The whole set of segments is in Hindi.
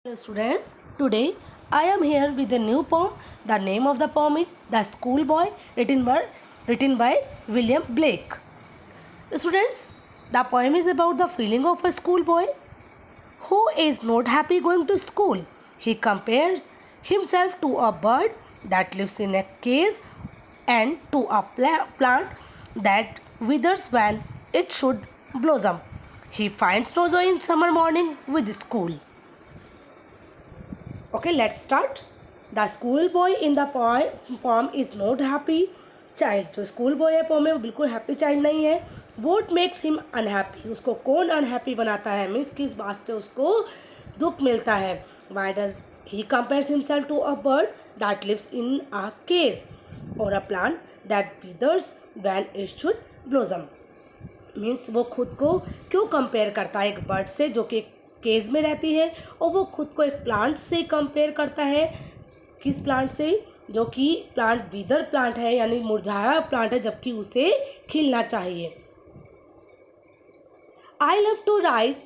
Hello students, today I am here with a new poem. The name of the poem is The Schoolboy, written by William Blake. Students, the poem is about the feeling of a schoolboy who is not happy going to school. He compares himself to a bird that lives in a cage and to a plant that withers when it should blossom. He finds no joy in summer morning with school. Okay, let's start. The schoolboy in the poem is not happy child. जो स्कूल बॉय है पोम में वो बिल्कुल हैप्पी चाइल्ड नहीं है. Vote makes him unhappy. उसको कौन अनहैप्पी बनाता है, मीन्स किस बात से उसको दुख मिलता है. Why does he compares himself to a bird that lives in a cage और a plant that withers when it should blossom. Means वो खुद को क्यों कंपेयर करता है एक बर्ड से जो कि केज में रहती है, और वो खुद को एक प्लांट से कंपेयर करता है. किस प्लांट से? जो कि प्लांट विदर प्लांट है, यानी मुरझाया प्लांट है, जबकि उसे खिलना चाहिए. I love to rise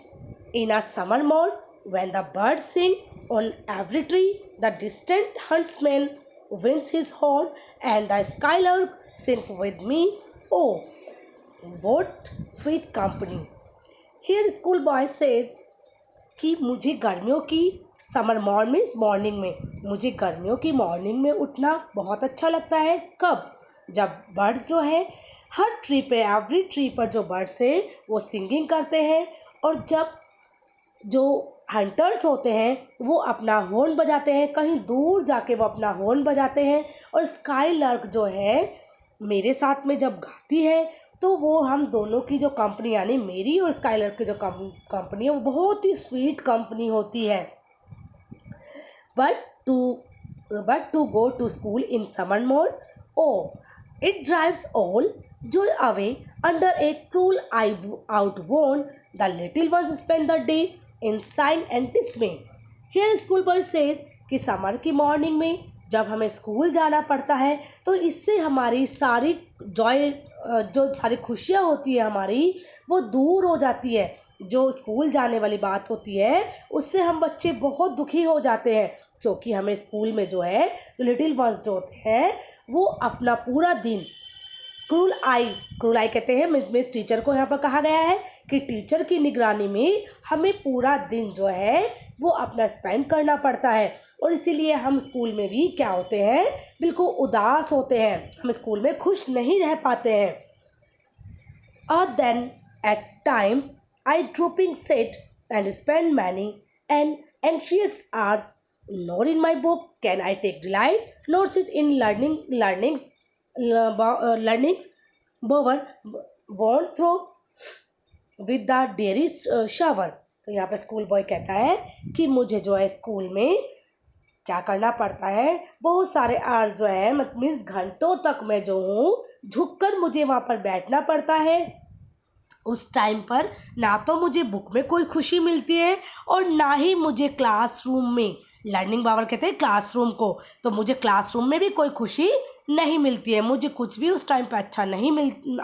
in a summer morn when the birds sing on every tree. The distant huntsman winds his horn and the skylark sings with me. O what sweet company. Here school boy says कि मुझे गर्मियों की समर मॉर्निंग में मुझे गर्मियों की मॉर्निंग में उठना बहुत अच्छा लगता है. कब? जब बर्ड्स जो है हर ट्री पे, एवरी ट्री पर जो बर्ड्स है वो सिंगिंग करते हैं, और जब जो हंटर्स होते हैं वो अपना हॉर्न बजाते हैं, कहीं दूर जाके वो अपना हॉर्न बजाते हैं. और स्काई लर्क जो है मेरे साथ में जब गाती है, तो वो हम दोनों की जो कंपनी, यानी मेरी और स्काईलर की जो कंपनी है, वो बहुत ही स्वीट कंपनी होती है. But to go to school in summer मोड, O it drives all joy away under a cruel outworn. The little ones spend the day in sign and dismay. Here schoolboy says कि समर की मॉर्निंग में जब हमें स्कूल जाना पड़ता है, तो इससे हमारी सारी जॉय, जो सारी खुशियाँ होती है हमारी, वो दूर हो जाती है. जो स्कूल जाने वाली बात होती है उससे हम बच्चे बहुत दुखी हो जाते हैं, क्योंकि हमें स्कूल में जो है जो लिटिल वंस जो होते हैं वो अपना पूरा दिन क्रूल आई कहते हैं, मीन्स टीचर को यहाँ पर कहा गया है कि टीचर की निगरानी में हमें पूरा दिन जो है वो अपना स्पेंड करना पड़ता है. और इसीलिए हम स्कूल में भी क्या होते हैं, बिल्कुल उदास होते हैं, हम स्कूल में खुश नहीं रह पाते हैं. और then at times I drooping sit and spend many and anxious hour. Nor in my book can I take delight, nor sit in learnings bower worn through with the dairy shower. तो यहाँ पे स्कूल बॉय कहता है कि मुझे जो है स्कूल में क्या करना पड़ता है, बहुत सारे आवर जो है, मीन्स घंटों तक मैं जो हूँ झुककर मुझे वहाँ पर बैठना पड़ता है. उस टाइम पर ना तो मुझे बुक में कोई खुशी मिलती है, और ना ही मुझे क्लासरूम में, लर्निंग बावर कहते हैं क्लासरूम को, तो मुझे क्लासरूम में भी कोई खुशी नहीं मिलती है. मुझे कुछ भी उस टाइम पे अच्छा नहीं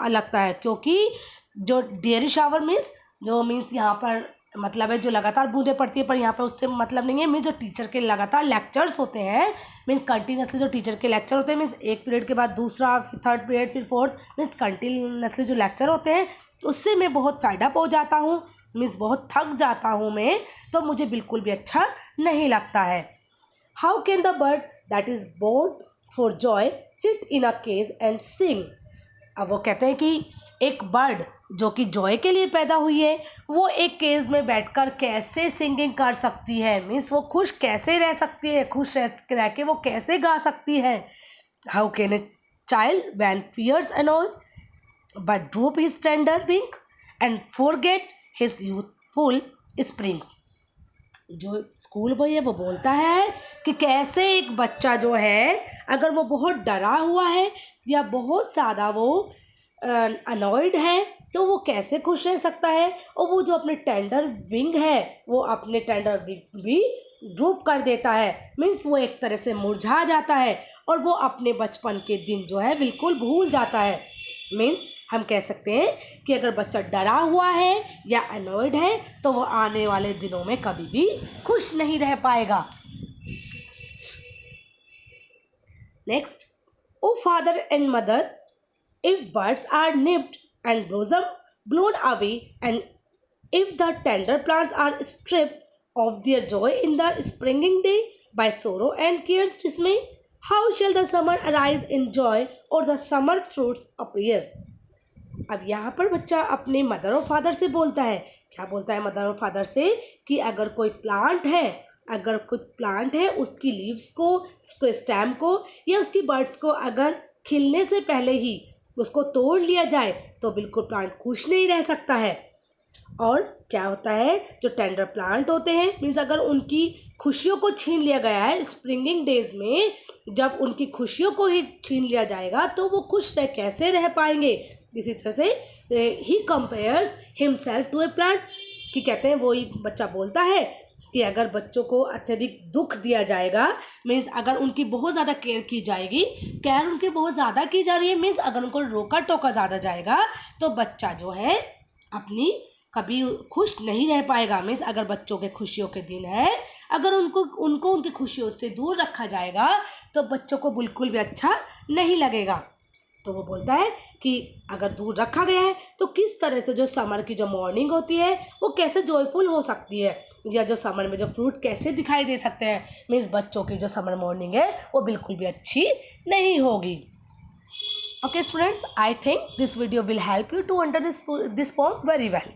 लगता है, क्योंकि जो डेयरी शावर मीन्स यहाँ पर मतलब है जो लगातार बूंदें पड़ती है, पर यहाँ पर उससे मतलब नहीं है. मीन्स जो टीचर के लगातार लेक्चर्स होते हैं, मीन्स कंटिन्यूसली जो टीचर के लेक्चर होते हैं, मीन्स एक पीरियड के बाद दूसरा, फिर थर्ड पीरियड, फिर फोर्थ, मीन्स कंटिन्यूसली जो लेक्चर होते हैं उससे मैं बहुत फैडअप हो जाता हूँ, मीन्स बहुत थक जाता हूँ मैं, तो मुझे बिल्कुल भी अच्छा नहीं लगता है. How can the bird that is born for joy sit in a cage and sing. अब वो कहते हैं कि एक बर्ड जो कि जॉय के लिए पैदा हुई है, वो एक केज में बैठकर कैसे सिंगिंग कर सकती है, मीन्स वो खुश कैसे रह सकती है, खुश रह के वो कैसे गा सकती है. How can a child when fears annoy but droop his tender wing and forget his youthful spring. जो स्कूल बॉय है वो बोलता है कि कैसे एक बच्चा जो है, अगर वो बहुत डरा हुआ है या बहुत ज़्यादा वो अनॉयड है, तो वो कैसे खुश रह सकता है. और वो जो अपने टेंडर विंग है, वो अपने टेंडर विंग भी ड्रूप कर देता है, मीन्स वो एक तरह से मुरझा जाता है, और वो अपने बचपन के दिन जो है बिल्कुल भूल जाता है. मीन्स हम कह सकते हैं कि अगर बच्चा डरा हुआ है या अनॉयड है तो वो आने वाले दिनों में कभी भी खुश नहीं रह पाएगा। Next, O father and mother, if buds are nipped and blossom blown away, and if the tender plants are stripped of their joy in the springing day by sorrow and care's dismay, how shall the summer arise in joy or the summer fruits appear? अब यहाँ पर बच्चा अपने मदर और फादर से बोलता है। क्या बोलता है मदर और फादर से? कि अगर कोई प्लांट है, अगर कोई प्लांट है उसकी लीव्स को, उसके स्टेम को या उसकी बर्ड्स को अगर खिलने से पहले ही उसको तोड़ लिया जाए तो बिल्कुल प्लांट खुश नहीं रह सकता है। और क्या होता है, जो टेंडर प्लांट होते हैं मीन्स अगर उनकी खुशियों को छीन लिया गया है स्प्रिंगिंग डेज में, जब उनकी खुशियों को ही छीन लिया जाएगा तो वो खुश रह कैसे रह पाएंगे। इसी तरह से ही compares himself to a plant, कि कहते हैं वही बच्चा बोलता है कि अगर बच्चों को अत्यधिक दुख दिया जाएगा मीन्स अगर उनकी बहुत ज़्यादा केयर की जाएगी, केयर उनकी बहुत ज़्यादा की जा रही है मीन्स अगर उनको रोका टोका ज़्यादा जाएगा तो बच्चा जो है अपनी कभी खुश नहीं रह पाएगा। मीन्स अगर बच्चों के खुशियों के दिन है, अगर उनको उनकी खुशियों से दूर रखा जाएगा तो बच्चों को बिल्कुल भी अच्छा नहीं लगेगा। तो वो बोलता है कि अगर दूर रखा गया है तो किस तरह से जो समर की जो मॉर्निंग होती है वो कैसे जॉयफुल हो सकती है, या जो समर में जो फ्रूट कैसे दिखाई दे सकते हैं। मीन्स बच्चों की जो समर मॉर्निंग है वो बिल्कुल भी अच्छी नहीं होगी। Okay students, I think this video will help you to understand this poem very well.